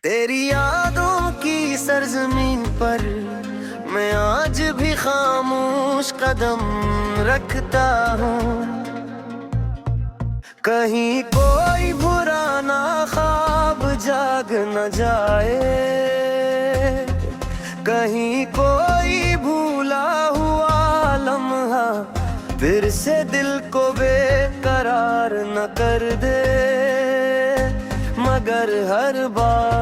तेरी यादों की सरजमीन पर मैं आज भी खामोश कदम रखता हूँ। कहीं कोई बुरा ना ख्वाब जाग न जाए, कहीं कोई भूला हुआ लम्हा फिर से दिल को बेकरार न कर दे। मगर हर बार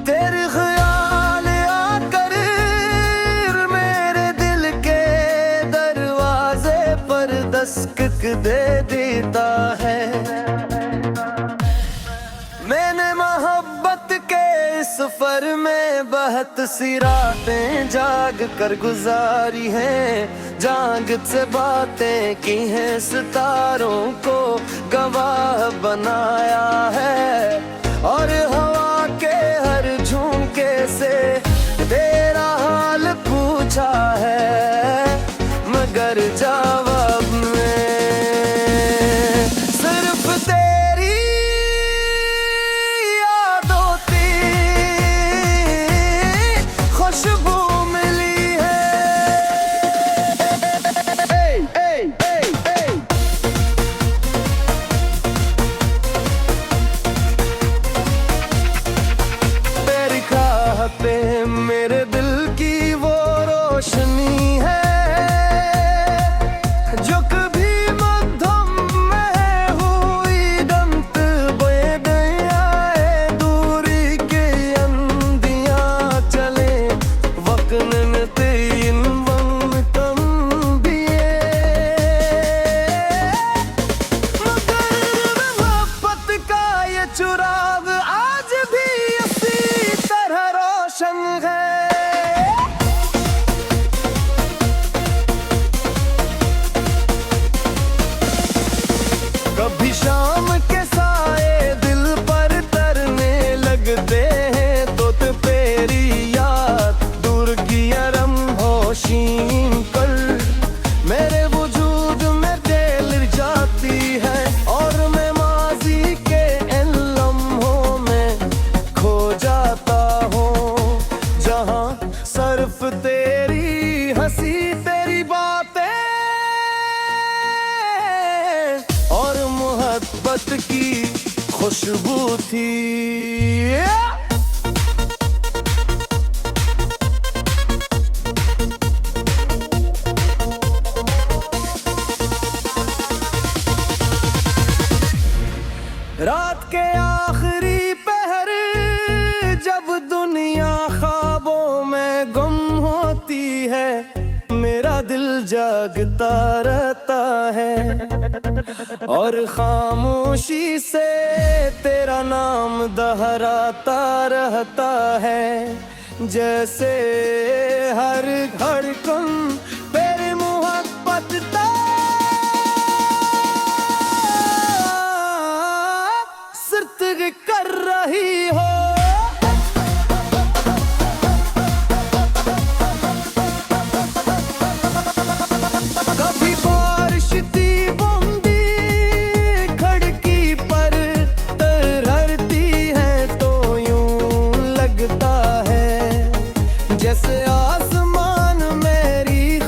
तेरे ख्याल आकर मेरे दिल के दरवाजे पर दस्तक दे देता है। मैंने मोहब्बत के सफर में बहुत सी रातें जाग कर गुजारी हैं, जाग से बातें की हैं, सितारों को गवाह बनाया है। और हवा के हर झोंके से तेरा हाल पूछा है, मगर जवाब में सिर्फ तेरी खुशबू मिली है। तेरी चाहते मेरे दिल की वो रोशनी है जो कभी मध्यम में हुई गंतव्य गए। दूरी के अंधियां चले वक्न तीन वंग कम दिए, मगर मोहब्बत का ये चुराग आज भी इसी तरह रोशन है। कभी शाम के साए दिल पर तरने लगते हैं, तो तेरी याद दूर की अरम होशीन कर मेरे वजूद में तेल जाती है। और मैं माजी के इन लम्हों में खो जाता हूँ, जहाँ सिर्फ तेरी हंसी तेरी बातें और मोहब्बत की खुशबू थी। रात के आखिरी पहर जब दुनिया ख्वाबों में गुम होती है, मेरा दिल जागता रहता है और खामोशी से तेरा नाम दोहराता रहता है। जैसे हर धड़कन तेरी मोहब्बत सिर्फ कर रही हो। कभी बारिश थी बूंदी खिड़की पर तरहती है, तो यूं लगता है जैसे आसमान मेरी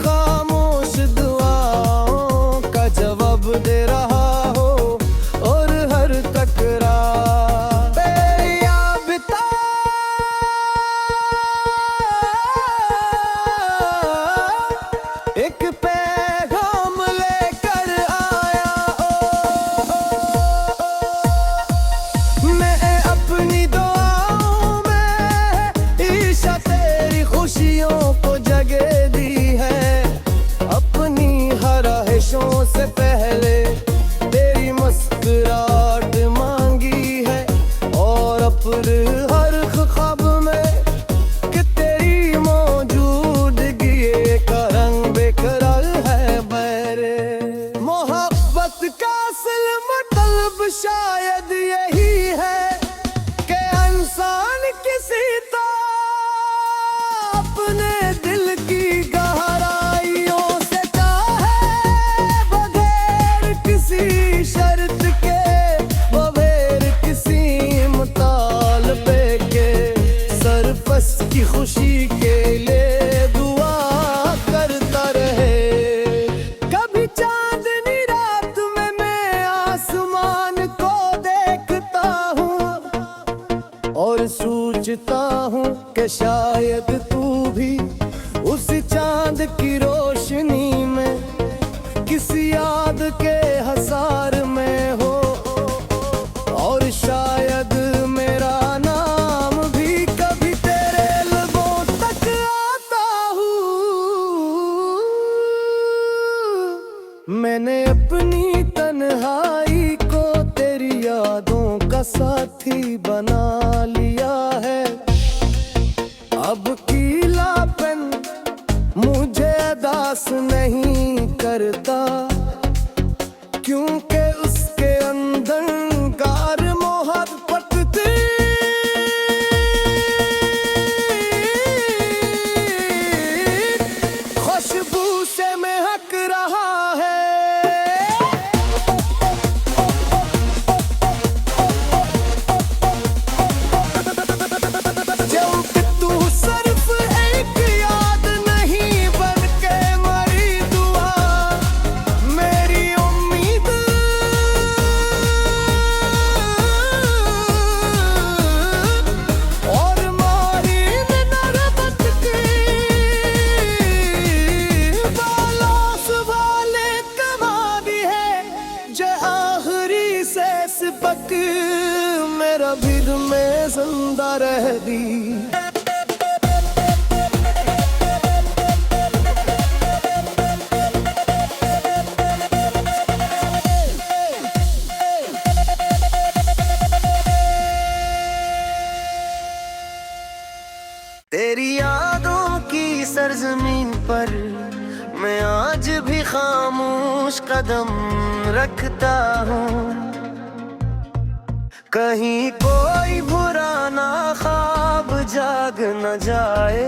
मैंने अपनी तन्हाई को तेरी यादों का साथी बना लिया है। अब कीलापन मुझे दास नहीं करता, क्योंकि उसके अंदर गार मोहब्बत थी। खुशबू से महक रहा है। जब तू सिर्फ एक याद नहीं बनके मरी दुआ, मेरी उम्मीद और मारी नरबत की बालास वाले कमा दी है। जे आखिरी से सिपक मेरा भीड़ में जिंदा रह दी। तेरी यादों की सरजमीन पर मैं आज भी खामोश कदम रखता हूँ। कहीं कोई बुरा ना ख्वाब जाग न जाए,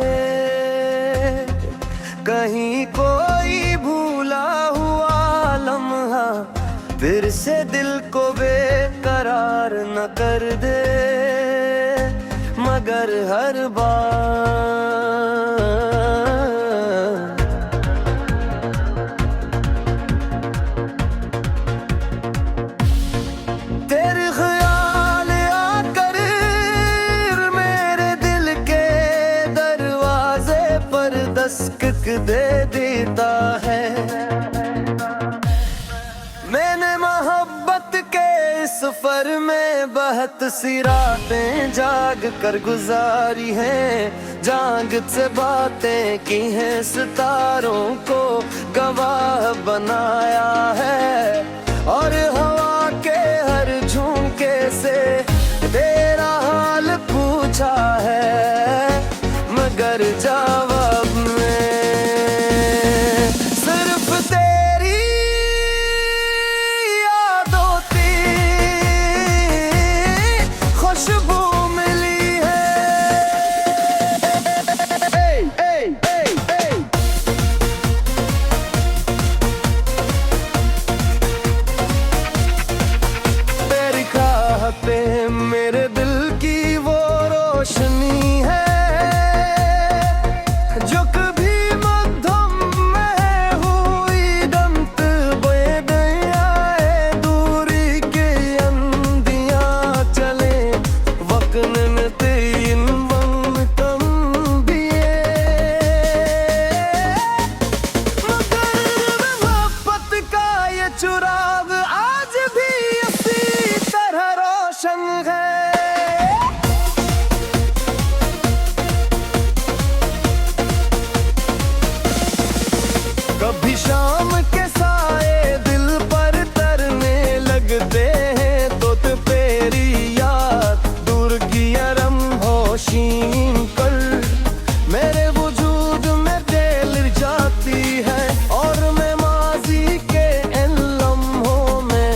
कहीं कोई भूला हुआ लम्हा फिर से दिल को बेकरार न कर दे। मगर हर बार तेरे ख्याल आकर मेरे दिल के दरवाजे पर दस्तक दे देता है। मैंने मोहब्बत के सफर में बहुत सी रातें जाग कर गुजारी हैं। जाग से बातें की हैं, सितारों को गवाह बनाया है। और हवा के हर झोंके से तेरा हाल पूछा है, मगर जवाब में सिर्फ तेरी खुशबू मिली है। तेरी चाहते मेरे दिल की वो रोशनी है जो कभी मध्यम में हुई दंत बेदयाए। दूरी के अंधियां चले वक्न तीन वंग कम दिए, मगर मोहब्बत का ये चुराग आज भी इसी तरह रोशन है। कभी शाम के साए दिल पर तरने लगते हैं, तो तेरी याद दूर की अरम होशीन कर मेरे वजूद में तेल जाती है। और मैं माजी के इन लम्हों में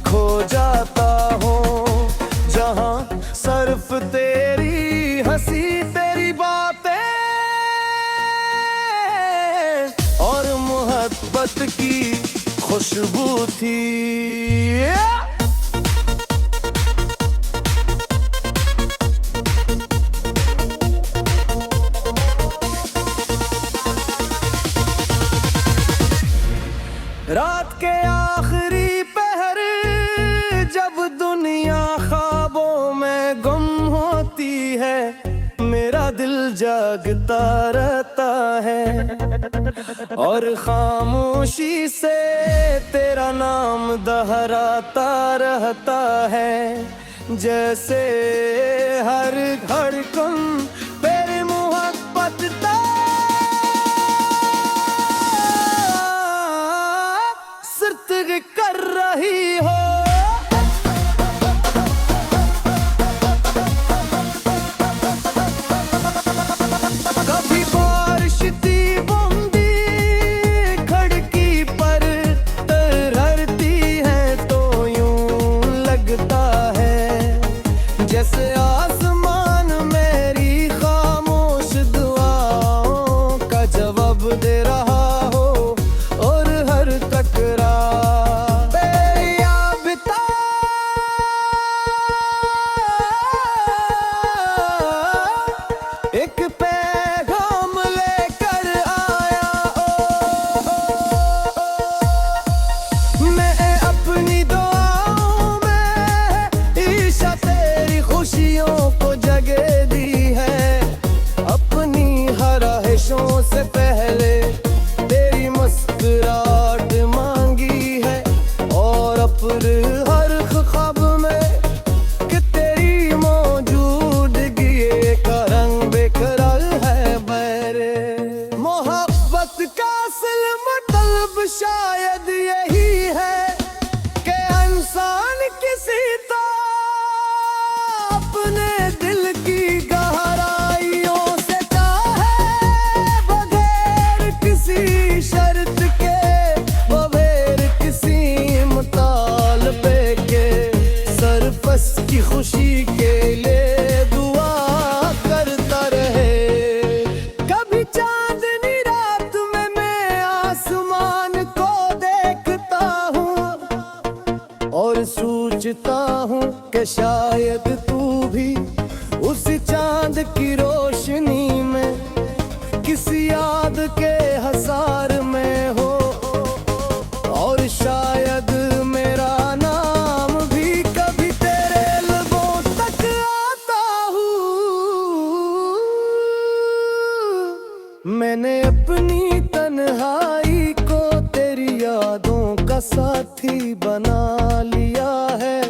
खो जाता हूँ, जहाँ सिर्फ तेरी हंसी तेरी बातें और मोहब्बत की खुशबू थी। रात के आखिरी पहर जब दुनिया ख्वाबों में गुम होती है, मेरा दिल जागता रहता है और खामोशी से तेरा नाम दोहराता रहता है। जैसे हर धड़कन तेरी मोहब्बत तबलीग कर रही हो। कभी बारिश थी बूंदी खिड़की पर तरहती है तो यूं लगता है जैसे आसमान मेरी खामोश दुआओं का जवाब दे रहा हो। और हर तकरार बेयाबता एक पैगाम लेकर आया ओ। मैं अपनी दुआओं में ईशा तेरी खुशियों को जगह दी है। अपनी हराइशों से पहले तेरी मुस्कुराहट मांगी है। और अपने हर ख्वाब में कि तेरी मौजूदगी एक रंग बेकरार है। मेरे मोहब्बत का असल मतलब शायद यही है कि इंसान किसी तरह अपने दिल की गहराइयों से चाहे बगैर किसी शर्त के बगैर किसी मुतालबे के सरफस की खुशी के लिए दुआ करता रहे। कभी चांदनी रात में मैं आसमान को देखता हूँ और सोचता हूँ कि शायद तू भी उसी चांद की रोशनी में किसी याद के हसार में हो। और शायद मेरा नाम भी कभी तेरे लबों तक आता हूँ। मैंने अपनी तन्हाई को तेरी यादों का साथी बना लिया है।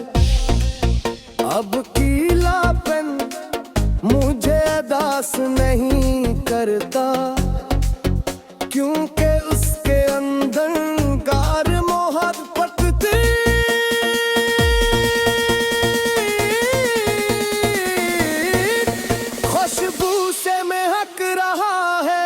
अब कीलापन मुझे दास नहीं करता क्योंकि उसके अंदर गार मोहब्बत थी। खुशबू से महक रहा है।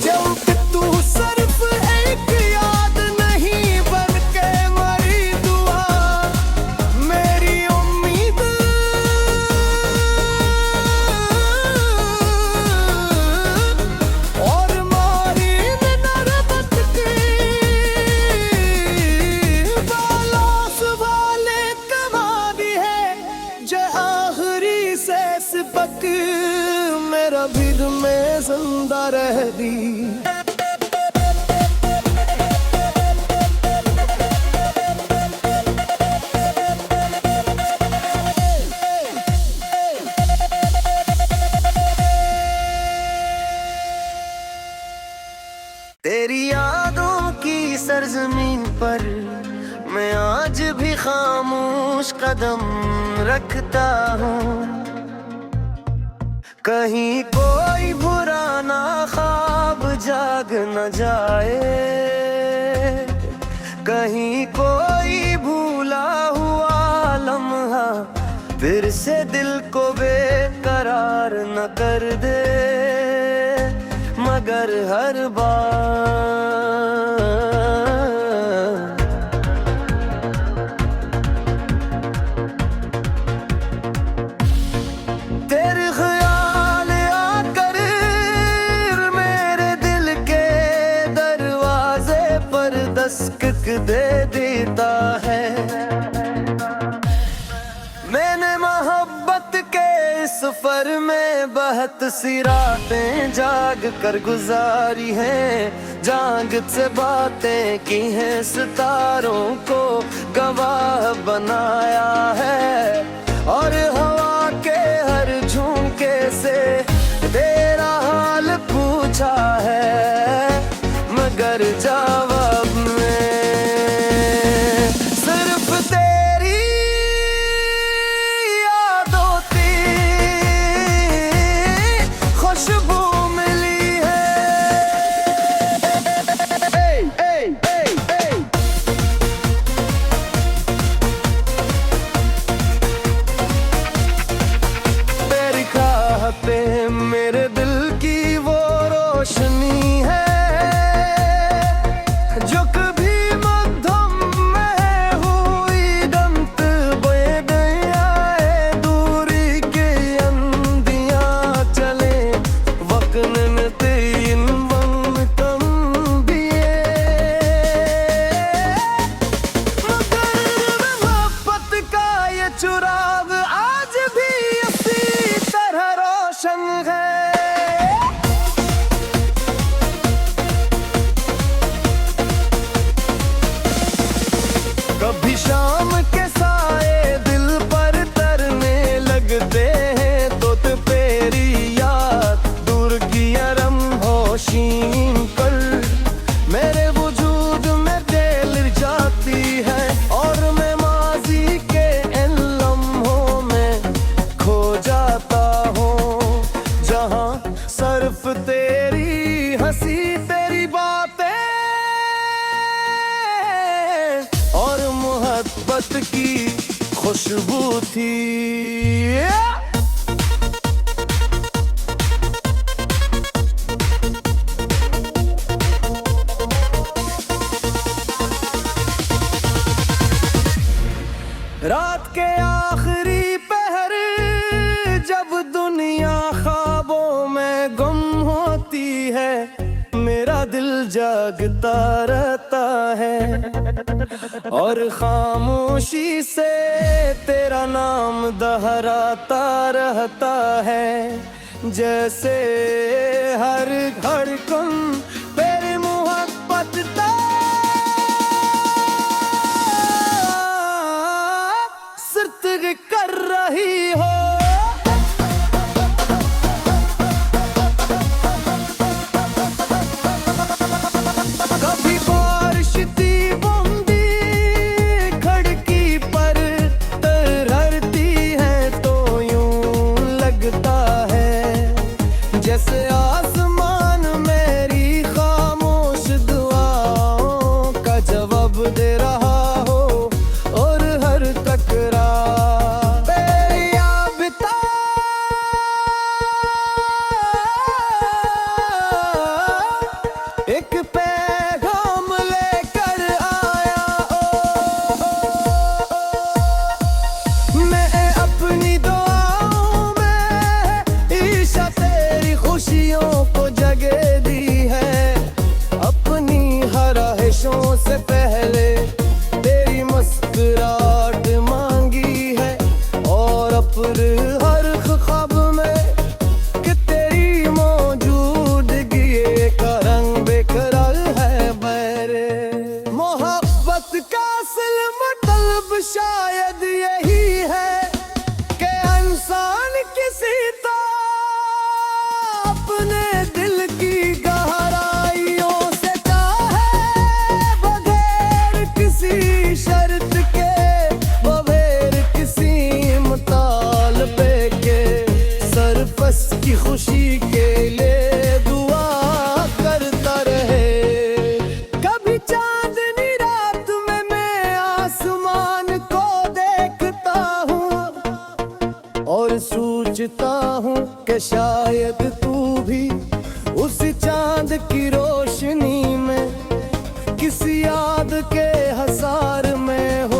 जब तू सिर्फ एक याद नहीं बनके मरी दुआ मेरी उम्मीद और मारी नरबत की बालास वाले कमा दी है जो आखिरी से सिपक मेरा दिल में जिंदा रह दी। तेरी यादों की सरजमीन पर मैं आज भी खामोश कदम रखता हूँ। कहीं कोई बुरा ना ख्वाब जाग न जाए। कहीं कोई भूला हुआ लम्हा फिर से दिल को बेकरार न कर दे। मगर हर बार तेरे ख्याल आकर मेरे दिल के दरवाजे पर दस्तक दे देता है। मैंने मोहब्बत के सफर में बहुत सी रातें जाग कर गुजारी हैं। जाग से बातें की हैं सितारों को गवाह बनाया है। और हवा के हर झोंके से तेरा हाल पूछा है। मगर जवाब में सिर्फ तेरी याद होती मेरे दिल की वो रोशनी है जो कभी मध्यम में हुई गंतव्य दयाए दूरी के अंधियां चले वक्न तीन वंग कम दिए मगर मोहब्बत का ये चुराग आज भी इसी तरह रोशन है। कभी शाम के साए दिल पर तरने लगते हैं तो तेरी याद दूर की अरम होशीन कर मेरे वजूद में दिल जाती है और मैं माजी के इन लम्हों में खो जाता हूँ जहाँ सिर्फ तेरी हंसी तेरी बातें और मोहब्बत की खुशबू थी। रात के आखिरी पहर जब दुनिया ख्वाबों में गुम होती है मेरा दिल जागता रहता है और खामोशी से तेरा नाम दोहराता रहता है जैसे हर धड़कन तेरी मोहब्बत का सिर्फ कर रही हो। कभी बारिश की बूंदी खिड़की पर तरती है तो यूं लगता है जैसे आसमान मेरी खामोश दुआओं का जवाब दे रहा हो और हर तकरार तेरी आबिता एक पैगाम लेकर आया मैं अपनी दुआओं में ईशा तेरी खुशियों को जगह दी है अपनी हराहिशों से पहले तेरी मुस्कुराहट मांगी है और अपने हर ख्वाब में कि तेरी मौजूदगी एक रंग बेकरार है मेरे मोहब्बत का असल मतलब शायद यही है कि इंसान किसी तरह अपने दिल की गहराइयों से चाहे बगैर किसी शर्त के बगैर किसी मुतालबे के सरफस की खुशी के लिए दुआ करता रहे। कभी चांदनी रात में मैं आसमान को देखता हूँ और सोचता हूँ कि शायद तू भी उसी चांद की रोशनी में किसी याद के हसार में हो